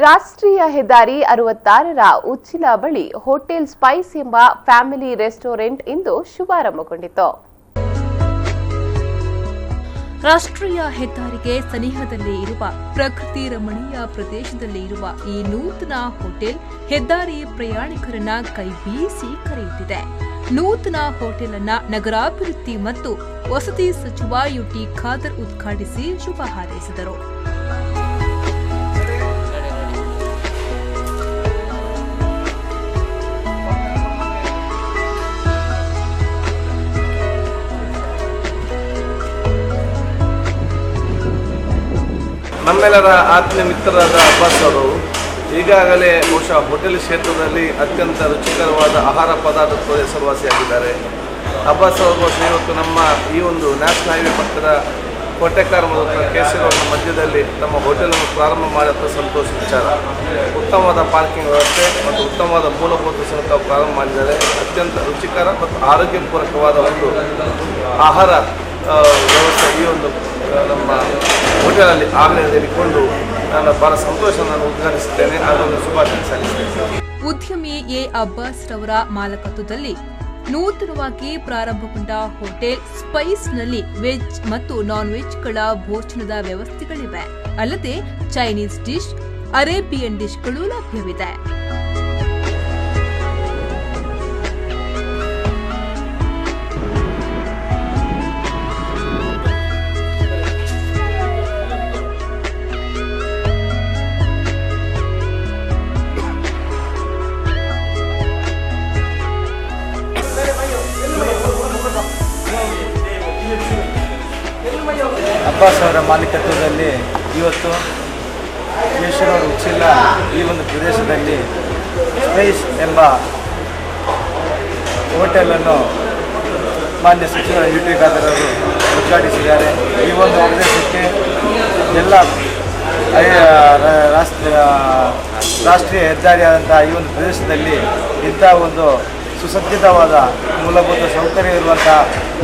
ರಾಷ್ಟ್ರೀಯ ಹೆದ್ದಾರಿ 66ರ ಉಚ್ಚಿಲ ಬಳಿ ಹೋಟೆಲ್ ಸ್ಪೈಸ್ ಎಂಬ ಫ್ಯಾಮಿಲಿ ರೆಸ್ಟೋರೆಂಟ್ ಇಂದು ಶುಭಾರಂಭಗೊಂಡಿತು. ರಾಷ್ಟ್ರೀಯ ಹೆದ್ದಾರಿಗೆ ಸನಿಹದಲ್ಲೇ ಇರುವ ಪ್ರಕೃತಿ ರಮಣೀಯ ಪ್ರದೇಶದಲ್ಲಿ ಇರುವ ಈ ನೂತನ ಹೋಟೆಲ್ ಹೆದ್ದಾರಿ ಪ್ರಯಾಣಿಕರನ್ನ ಕೈಬೀಸಿ ಕರೆಯುತ್ತಿದೆ. ನೂತನ ಹೋಟೆಲ್ ಅನ್ನ ನಗರಾಭಿವೃದ್ಧಿ ಮತ್ತು ವಸತಿ ಸಚಿವ ಯುಟಿ ಖಾದರ್ ಉದ್ಘಾಟಿಸಿ ಶುಭ ಹಾರೈಸಿದರು. ನಮ್ಮೆಲ್ಲರ ಆತ್ಮೀಯ ಮಿತ್ರರಾದ ಅಬ್ಬಾಸ್ ಅವರು ಈಗಾಗಲೇ ಬಹುಶಃ ಹೋಟೆಲ್ ಕ್ಷೇತ್ರದಲ್ಲಿ ಅತ್ಯಂತ ರುಚಿಕರವಾದ ಆಹಾರ ಪದಾರ್ಥದ ಹೆಸರುವಾಸಿಯಾಗಿದ್ದಾರೆ. ಅಬ್ಬಾಸ್ ಅವರು ಇವತ್ತು ನಮ್ಮ ಈ ಒಂದು ನ್ಯಾಷನಲ್ ಹೈವೇ ಪಕ್ಕದ ಕೋಟೆಕಾರ ಮತ್ತು ಕೇಸರಿ ರೋಡ್ನ ಮಧ್ಯದಲ್ಲಿ ತಮ್ಮ ಹೋಟೆಲನ್ನು ಪ್ರಾರಂಭ ಮಾಡಿದ ಸಂತೋಷ ವಿಚಾರ. ಉತ್ತಮವಾದ ಪಾರ್ಕಿಂಗ್ ವ್ಯವಸ್ಥೆ ಮತ್ತು ಉತ್ತಮವಾದ ಮೂಲಭೂತ ಸೌಕರ್ಯ ಪ್ರಾರಂಭ ಮಾಡಿದ್ದಾರೆ. ಅತ್ಯಂತ ರುಚಿಕರ ಮತ್ತು ಆರೋಗ್ಯಪೂರ್ವಕವಾದ ಒಂದು ಆಹಾರ ವ್ಯವಸ್ಥೆ ಈ ಒಂದು ನಮ್ಮ ಹೋಟೆಲಲ್ಲಿ ಆಗಲೇ ಹೇಳಿಕೊಂಡು ನಾನು ಬಹಳ ಸಂತೋಷ ಉದ್ಘಾಟಿಸುತ್ತೇನೆ. ಅದನ್ನು ಶುಭಾಶಯ ಸಲ್ಲಿಸುತ್ತೇನೆ. ಉದ್ಯಮಿ ಎ ಅಬ್ಬಾಸ್ ರವರ ಮಾಲಕತ್ವದಲ್ಲಿ ನೂತನವಾಗಿ ಪ್ರಾರಂಭಗೊಂಡ ಹೋಟೆಲ್ ಸ್ಪೈಸ್ನಲ್ಲಿ ವೆಜ್ ಮತ್ತು ನಾನ್ ವೆಜ್ಗಳ ಭೋಜನದ ವ್ಯವಸ್ಥೆಗಳಿವೆ. ಅಲ್ಲದೆ ಚೈನೀಸ್ ಡಿಶ್, ಅರೇಬಿಯನ್ ಡಿಶ್ಗಳು ಲಭ್ಯವಿದೆ. ಅಬ್ಬಾಸ್ ಅವರ ಮಾಲೀಕತ್ವದಲ್ಲಿ ಇವತ್ತು ಕೇಸರಿ ರೋಡ್ ಉಚ್ಚಿಲ ಈ ಒಂದು ಪ್ರದೇಶದಲ್ಲಿ ಸ್ಪೈಸ್ ಎಂಬ ಹೋಟೆಲನ್ನು ಮಾನ್ಯ ಸಚಿವ ಯುಟಿ ಖಾದರ್ ಅವರು ಉದ್ಘಾಟಿಸಿದ್ದಾರೆ. ಈ ಒಂದು ಪ್ರದೇಶಕ್ಕೆ ಎಲ್ಲ ರಾಷ್ಟ್ರೀಯ ಹೆದ್ದಾರಿಯಾದಂಥ ಈ ಒಂದು ಪ್ರದೇಶದಲ್ಲಿ ಇಂಥ ಒಂದು ಸುಸಜ್ಜಿತವಾದ ಮೂಲಭೂತ ಸೌಕರ್ಯ ಇರುವಂಥ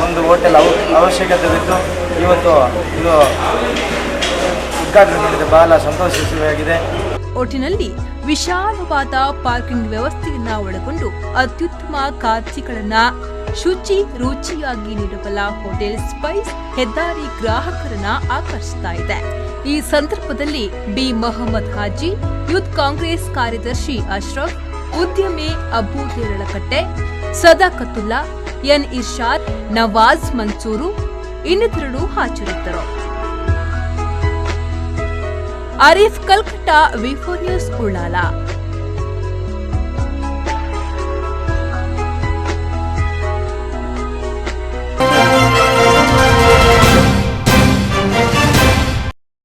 ಒಂದು ಹೋಟೆಲ್ ಅವಶ್ಯಕತೆವಿದ್ದು ಇವತ್ತು ಇದು ಉದ್ಘಾಟನೆ ಮಾಡಿದ ಬಹಳ ಸಂತೋಷವಾಗಿದೆ. ಒಟ್ಟಿನಲ್ಲಿ ವಿಶಾಲವಾದ ಪಾರ್ಕಿಂಗ್ ವ್ಯವಸ್ಥೆಯನ್ನ ಒಳಗೊಂಡು ಅತ್ಯುತ್ತಮ ಖಾದ್ಯಗಳನ್ನ ಶುಚಿ ರುಚಿಯಾಗಿ ನೀಡಬಲ್ಲ ಹೋಟೆಲ್ ಸ್ಪೈಸ್ ಹೆದ್ದಾರಿ ಗ್ರಾಹಕರನ್ನ ಆಕರ್ಷಿಸ್ತಾ ಇದೆ. ಈ ಸಂದರ್ಭದಲ್ಲಿ ಬಿ ಮೊಹಮ್ಮದ್ ಹಾಜಿ, ಯೂತ್ ಕಾಂಗ್ರೆಸ್ ಕಾರ್ಯದರ್ಶಿ ಅಶ್ರಫ್, ಉದ್ಯಮಿ ಅಬು ದೇರಳಕಟ್ಟೆ, ಸದಾಕತುಲ್ಲಾ, ಎನ್ ಇರ್ಷಾದ್, ನವಾಜ್ ಮನ್ಸೂರು ಇನ್ನಿತರರು ಹಾಜರಿದ್ದರು. ಆರಿಫ್ ಕಲ್ಕಟ್ಟ, ವಿ4 ನ್ಯೂಸ್, ಉಳ್ಳಾಲ.